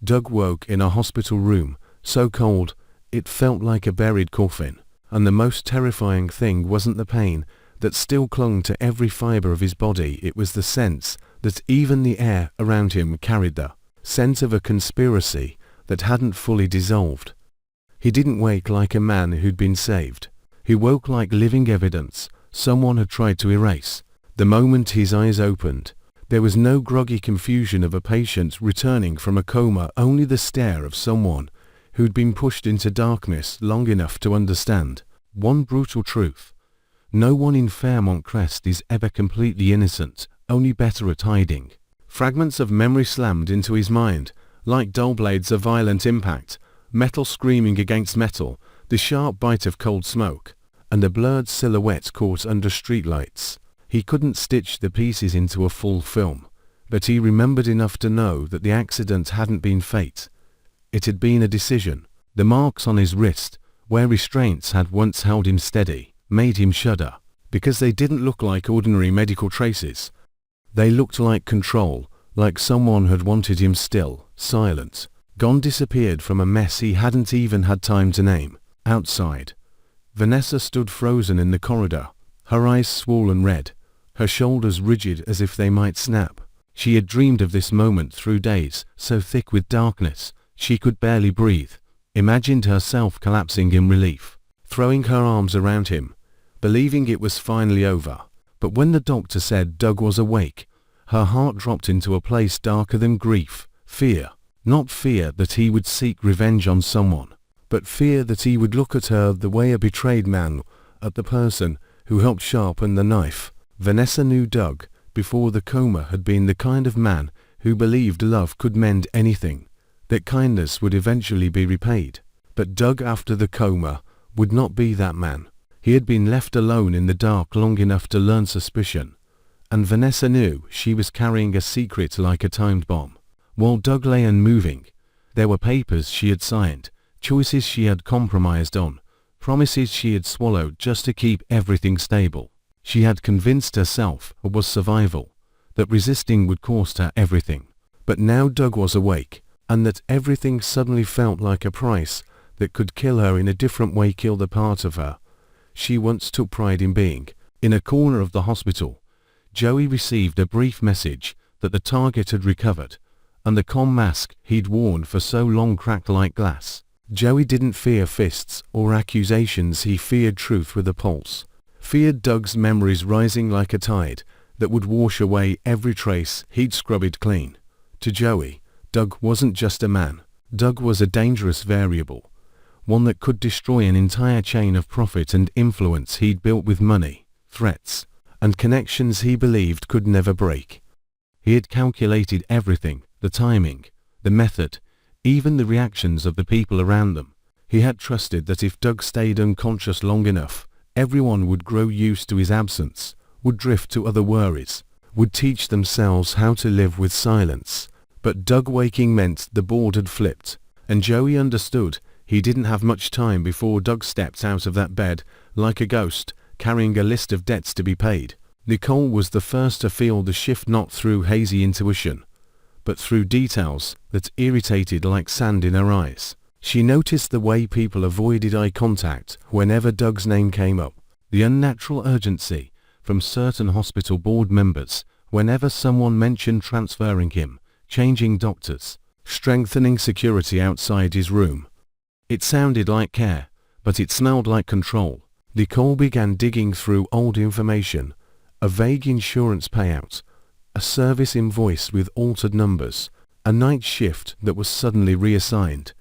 Doug woke in a hospital room, so cold, it felt like a buried coffin, and the most terrifying thing wasn't the pain that still clung to every fiber of his body, it was the sense that even the air around him carried the scent of a conspiracy that hadn't fully dissolved. He didn't wake like a man who'd been saved. He woke like living evidence someone had tried to erase. The moment his eyes opened, there was no groggy confusion of a patient returning from a coma, only the stare of someone who'd been pushed into darkness long enough to understand one brutal truth. No one in Fairmont Crest is ever completely innocent, only better at hiding. Fragments of memory slammed into his mind, like dull blades of violent impact, metal screaming against metal, the sharp bite of cold smoke, and a blurred silhouette caught under streetlights. He couldn't stitch the pieces into a full film, but he remembered enough to know that the accident hadn't been fate. It had been a decision. The marks on his wrist, where restraints had once held him steady, made him shudder, because they didn't look like ordinary medical traces. They looked like control, like someone had wanted him still, silent, gone, disappeared from a mess he hadn't even had time to name. Outside, Vanessa stood frozen in the corridor, her eyes swollen red, her shoulders rigid as if they might snap. She had dreamed of this moment through days, so thick with darkness, she could barely breathe, imagined herself collapsing in relief, throwing her arms around him, believing it was finally over. But when the doctor said Doug was awake, her heart dropped into a place darker than grief, fear. Not fear that he would seek revenge on someone, but fear that he would look at her the way a betrayed man at the person who helped sharpen the knife. Vanessa knew Doug, before the coma, had been the kind of man who believed love could mend anything, that kindness would eventually be repaid. But Doug, after the coma, would not be that man. He had been left alone in the dark long enough to learn suspicion, and Vanessa knew she was carrying a secret like a timed bomb. While Doug lay unmoving, there were papers she had signed, choices she had compromised on, promises she had swallowed just to keep everything stable. She had convinced herself it was survival, that resisting would cost her everything. But now Doug was awake, and that everything suddenly felt like a price that could kill her in a different way, kill the part of her she once took pride in being. In a corner of the hospital, Joey received a brief message that the target had recovered, and the comm mask he'd worn for so long cracked like glass. Joey didn't fear fists or accusations, he feared truth with a pulse. Feared Doug's memories rising like a tide that would wash away every trace he'd scrubbed clean. To Joey, Doug wasn't just a man. Doug was a dangerous variable, one that could destroy an entire chain of profit and influence he'd built with money, threats, and connections he believed could never break. He had calculated everything, the timing, the method, even the reactions of the people around them. He had trusted that if Doug stayed unconscious long enough, everyone would grow used to his absence, would drift to other worries, would teach themselves how to live with silence. But Doug waking meant the board had flipped, and Joey understood he didn't have much time before Doug stepped out of that bed, like a ghost, carrying a list of debts to be paid. Nicole was the first to feel the shift, not through hazy intuition, but through details that irritated like sand in her eyes. She noticed the way people avoided eye contact whenever Doug's name came up, the unnatural urgency from certain hospital board members whenever someone mentioned transferring him, changing doctors, strengthening security outside his room. It sounded like care, but it smelled like control. Nicole began digging through old information, a vague insurance payout, a service invoice with altered numbers, a night shift that was suddenly reassigned,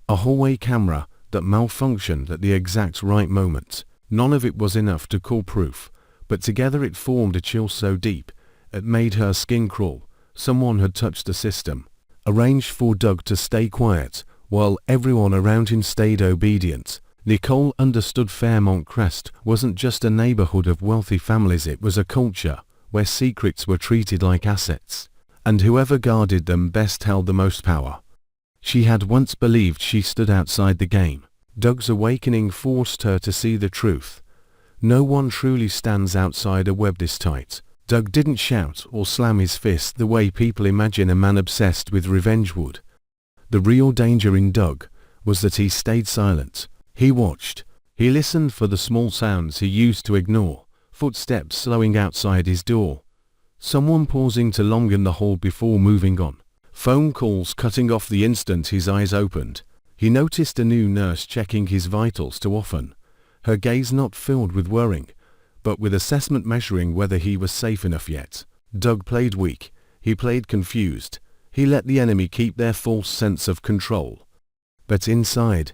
a hallway camera that malfunctioned at the exact right moment. None of it was enough to call proof, but together it formed a chill so deep it made her skin crawl. Someone had touched the system, arranged for Doug to stay quiet while everyone around him stayed obedient. Nicole understood Fairmont Crest wasn't just a neighborhood of wealthy families, it was a culture where secrets were treated like assets, and whoever guarded them best held the most power. She had once believed she stood outside the game. Doug's awakening forced her to see the truth. No one truly stands outside a web this tight. Doug didn't shout or slam his fist the way people imagine a man obsessed with revenge would. The real danger in Doug was that he stayed silent. He watched. He listened for the small sounds he used to ignore, footsteps slowing outside his door, someone pausing to long in the hall before moving on, phone calls cutting off the instant his eyes opened. He noticed a new nurse checking his vitals too often, her gaze not filled with worrying, but with assessment measuring whether he was safe enough yet. Doug played weak. He played confused. He let the enemy keep their false sense of control. But inside,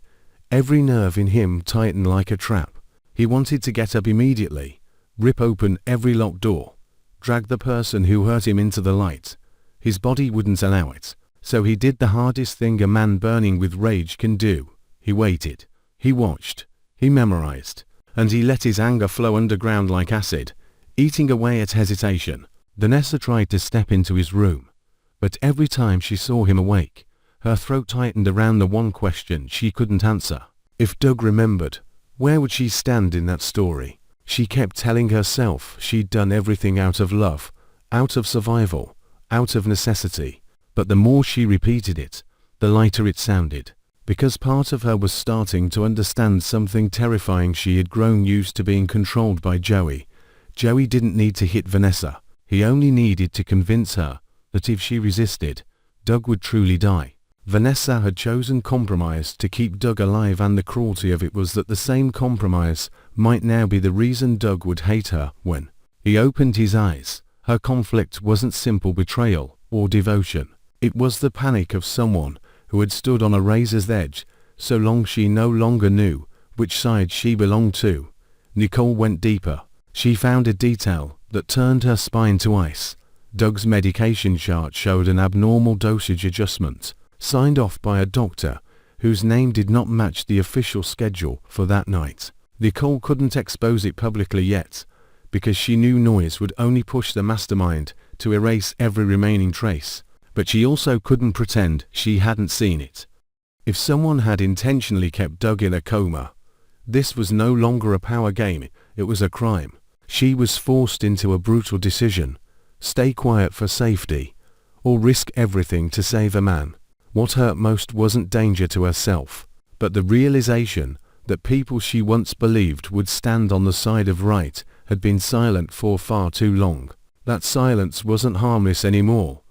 every nerve in him tightened like a trap. He wanted to get up immediately, rip open every locked door, drag the person who hurt him into the light. His body wouldn't allow it, so he did the hardest thing a man burning with rage can do. He waited. He watched. He memorized. And he let his anger flow underground like acid, eating away at hesitation. Vanessa tried to step into his room, but every time she saw him awake, her throat tightened around the one question she couldn't answer. If Doug remembered, where would she stand in that story? She kept telling herself she'd done everything out of love, out of survival, out of necessity. But the more she repeated it, the lighter it sounded, because part of her was starting to understand something terrifying. She had grown used to being controlled by Joey. Joey didn't need to hit Vanessa. He only needed to convince her that if she resisted, Doug would truly die. Vanessa had chosen compromise to keep Doug alive, and the cruelty of it was that the same compromise might now be the reason Doug would hate her when he opened his eyes. Her conflict wasn't simple betrayal or devotion. It was the panic of someone who had stood on a razor's edge so long she no longer knew which side she belonged to. Nicole went deeper. She found a detail that turned her spine to ice. Doug's medication chart showed an abnormal dosage adjustment, signed off by a doctor whose name did not match the official schedule for that night. Nicole couldn't expose it publicly yet, because she knew noise would only push the mastermind to erase every remaining trace. But she also couldn't pretend she hadn't seen it. If someone had intentionally kept Doug in a coma, this was no longer a power game, it was a crime. She was forced into a brutal decision: stay quiet for safety, or risk everything to save a man. What hurt most wasn't danger to herself, but the realization that people she once believed would stand on the side of right had been silent for far too long. That silence wasn't harmless anymore.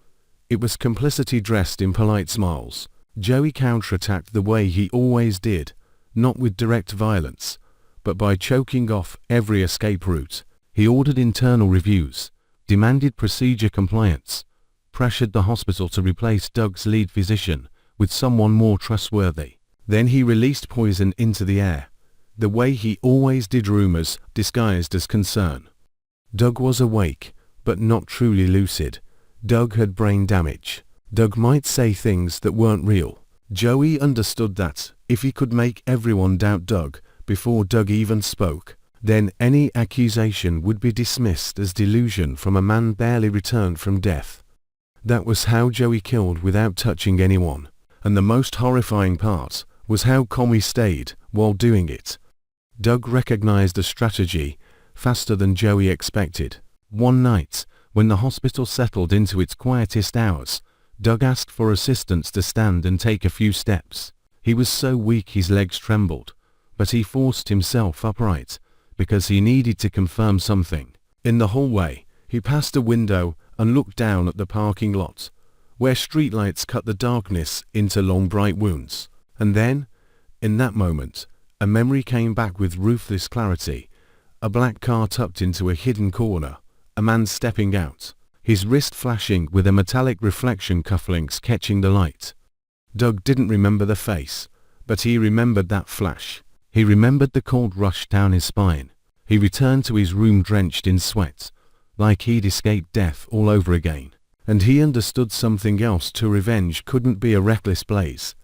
It was complicity dressed in polite smiles. Joey counterattacked the way he always did, not with direct violence, but by choking off every escape route. He ordered internal reviews, demanded procedure compliance, pressured the hospital to replace Doug's lead physician with someone more trustworthy. Then he released poison into the air, the way he always did, rumors disguised as concern. Doug was awake, but not truly lucid. Doug had brain damage. Doug might say things that weren't real. Joey understood that if he could make everyone doubt Doug before Doug even spoke, then any accusation would be dismissed as delusion from a man barely returned from death. That was how Joey killed without touching anyone, and the most horrifying part was how calm he stayed while doing it. Doug recognized the strategy faster than Joey expected. One night, when the hospital settled into its quietest hours, Doug asked for assistance to stand and take a few steps. He was so weak his legs trembled, but he forced himself upright because he needed to confirm something. In the hallway, he passed a window and looked down at the parking lot, where streetlights cut the darkness into long bright wounds. And then, in that moment, a memory came back with ruthless clarity. A black car tucked into a hidden corner, a man stepping out, his wrist flashing with a metallic reflection, cufflinks catching the light. Doug didn't remember the face, but he remembered that flash. He remembered the cold rush down his spine. He returned to his room drenched in sweat, like he'd escaped death all over again. And he understood something else too. Revenge couldn't be a reckless blaze.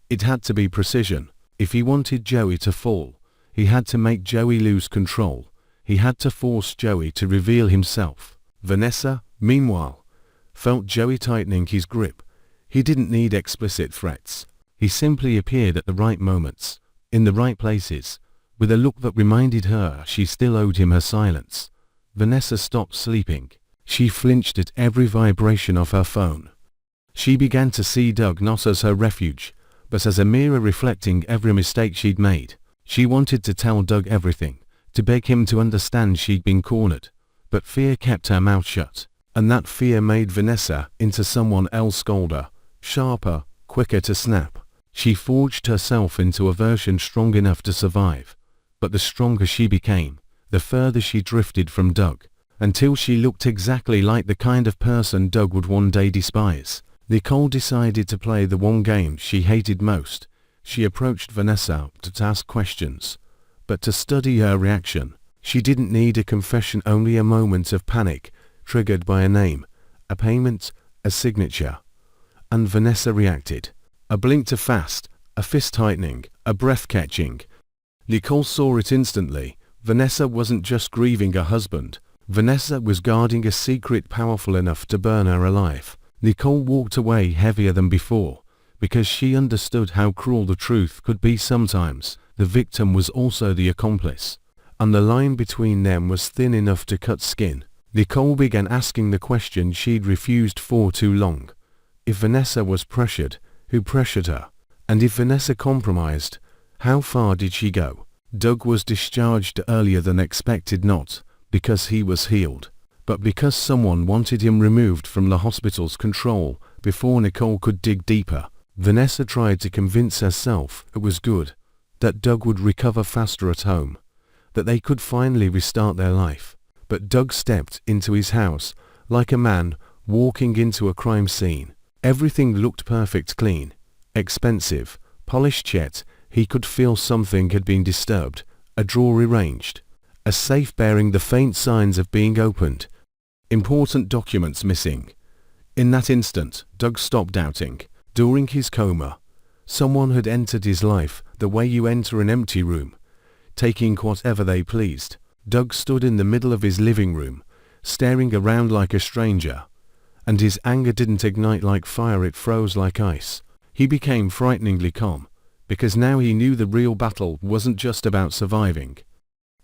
It had to be precision. If he wanted Joey to fall, he had to make Joey lose control. He had to force Joey to reveal himself. Vanessa, meanwhile, felt Joey tightening his grip. He didn't need explicit threats. He simply appeared at the right moments, in the right places, with a look that reminded her she still owed him her silence. Vanessa stopped sleeping. She flinched at every vibration of her phone. She began to see Doug not as her refuge, but as a mirror reflecting every mistake she'd made. She wanted to tell Doug everything, to beg him to understand she'd been cornered, but fear kept her mouth shut, and that fear made Vanessa into someone else, colder, sharper, quicker to snap. She forged herself into a version strong enough to survive, but the stronger she became, the further she drifted from Doug, until she looked exactly like the kind of person Doug would one day despise. Nicole decided to play the one game she hated most. She approached Vanessa to ask questions, but to study her reaction. She didn't need a confession, only a moment of panic, triggered by a name, a payment, a signature. And Vanessa reacted. A blink too fast, a fist tightening, a breath catching. Nicole saw it instantly. Vanessa wasn't just grieving her husband. Vanessa was guarding a secret powerful enough to burn her alive. Nicole walked away heavier than before, because she understood how cruel the truth could be sometimes. The victim was also the accomplice, and the line between them was thin enough to cut skin. Nicole began asking the question she'd refused for too long. If Vanessa was pressured, who pressured her? And if Vanessa compromised, how far did she go? Doug was discharged earlier than expected, not because he was healed, but because someone wanted him removed from the hospital's control before Nicole could dig deeper. Vanessa tried to convince herself it was good, that Doug would recover faster at home, that they could finally restart their life. But Doug stepped into his house like a man walking into a crime scene. Everything looked perfect, clean, expensive, polished, yet he could feel something had been disturbed. A drawer rearranged, a safe bearing the faint signs of being opened, important documents missing. In that instant, Doug stopped doubting. During his coma, someone had entered his life the way you enter an empty room, taking whatever they pleased. Doug stood in the middle of his living room, staring around like a stranger, and his anger didn't ignite like fire, it froze like ice. He became frighteningly calm, because now he knew the real battle wasn't just about surviving.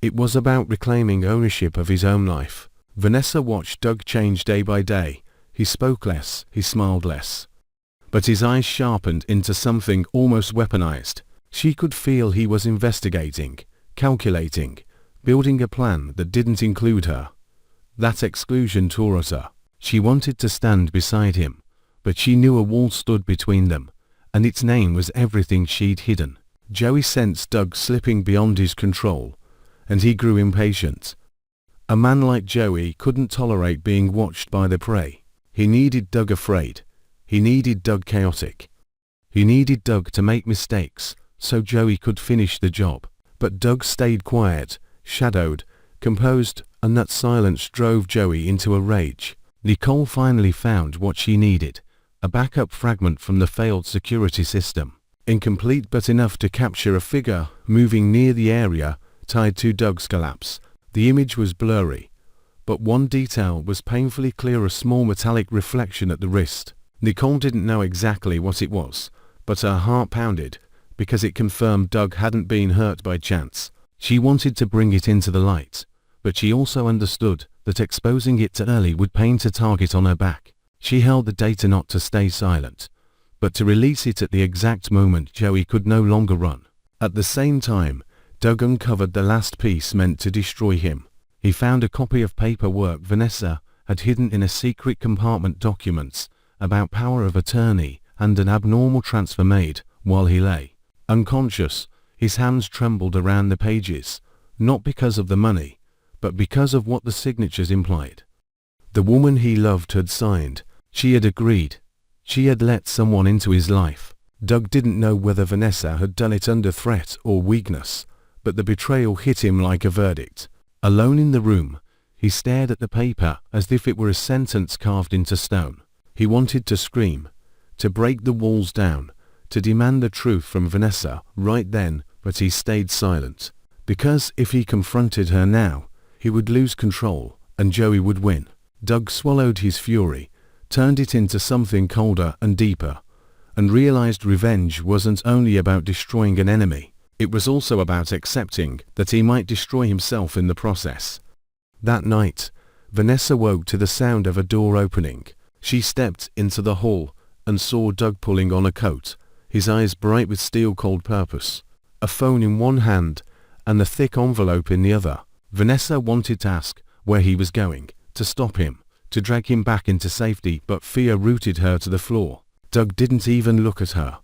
It was about reclaiming ownership of his own life. Vanessa watched Doug change day by day. He spoke less, he smiled less, but his eyes sharpened into something almost weaponized. She could feel he was investigating, calculating, building a plan that didn't include her. That exclusion tore at her. She wanted to stand beside him, but she knew a wall stood between them, and its name was everything she'd hidden. Joey sensed Doug slipping beyond his control, and he grew impatient. A man like Joey couldn't tolerate being watched by the prey. He needed Doug afraid. He needed Doug chaotic. He needed Doug to make mistakes, so Joey could finish the job. But Doug stayed quiet, shadowed, composed, and that silence drove Joey into a rage. Nicole finally found what she needed, a backup fragment from the failed security system. Incomplete but enough to capture a figure moving near the area tied to Doug's collapse. The image was blurry, but one detail was painfully clear, a small metallic reflection at the wrist. Nicole didn't know exactly what it was, but her heart pounded, because it confirmed Doug hadn't been hurt by chance. She wanted to bring it into the light, but she also understood that exposing it too early would paint a target on her back. She held the data not to stay silent, but to release it at the exact moment Joey could no longer run. At the same time, Doug uncovered the last piece meant to destroy him. He found a copy of paperwork Vanessa had hidden in a secret compartment, documents about power of attorney and an abnormal transfer made while he lay unconscious. His hands trembled around the pages, not because of the money, but because of what the signatures implied. The woman he loved had signed. She had agreed. She had let someone into his life. Doug didn't know whether Vanessa had done it under threat or weakness, but the betrayal hit him like a verdict. Alone in the room, he stared at the paper as if it were a sentence carved into stone. He wanted to scream, to break the walls down, to demand the truth from Vanessa right then, but he stayed silent. Because if he confronted her now, he would lose control, and Joey would win. Doug swallowed his fury, turned it into something colder and deeper, and realized revenge wasn't only about destroying an enemy, it was also about accepting that he might destroy himself in the process. That night, Vanessa woke to the sound of a door opening. She stepped into the hall, and saw Doug pulling on a coat, his eyes bright with steel-cold purpose, a phone in one hand and the thick envelope in the other. Vanessa wanted to ask where he was going, to stop him, to drag him back into safety, but fear rooted her to the floor. Doug didn't even look at her,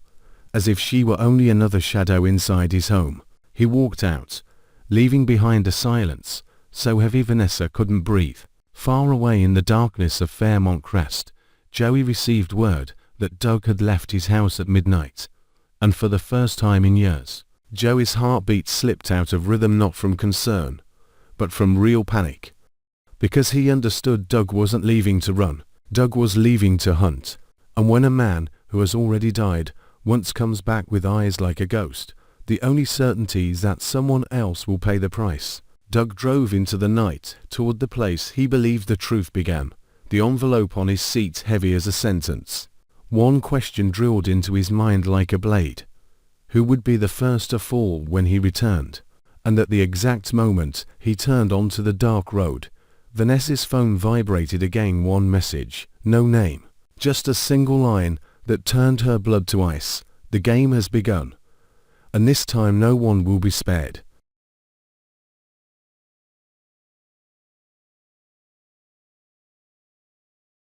as if she were only another shadow inside his home. He walked out, leaving behind a silence so heavy Vanessa couldn't breathe. Far away in the darkness of Fairmont Crest, Joey received word that Doug had left his house at midnight, and for the first time in years, Joey's heartbeat slipped out of rhythm, not from concern, but from real panic. Because he understood Doug wasn't leaving to run, Doug was leaving to hunt. And when a man who has already died once comes back with eyes like a ghost, the only certainty is that someone else will pay the price. Doug drove into the night toward the place he believed the truth began, the envelope on his seat heavy as a sentence. One question drilled into his mind like a blade. Who would be the first to fall when he returned? And at the exact moment he turned onto the dark road, Vanessa's phone vibrated again. One message, no name, just a single line that turned her blood to ice. The game has begun. And this time no one will be spared.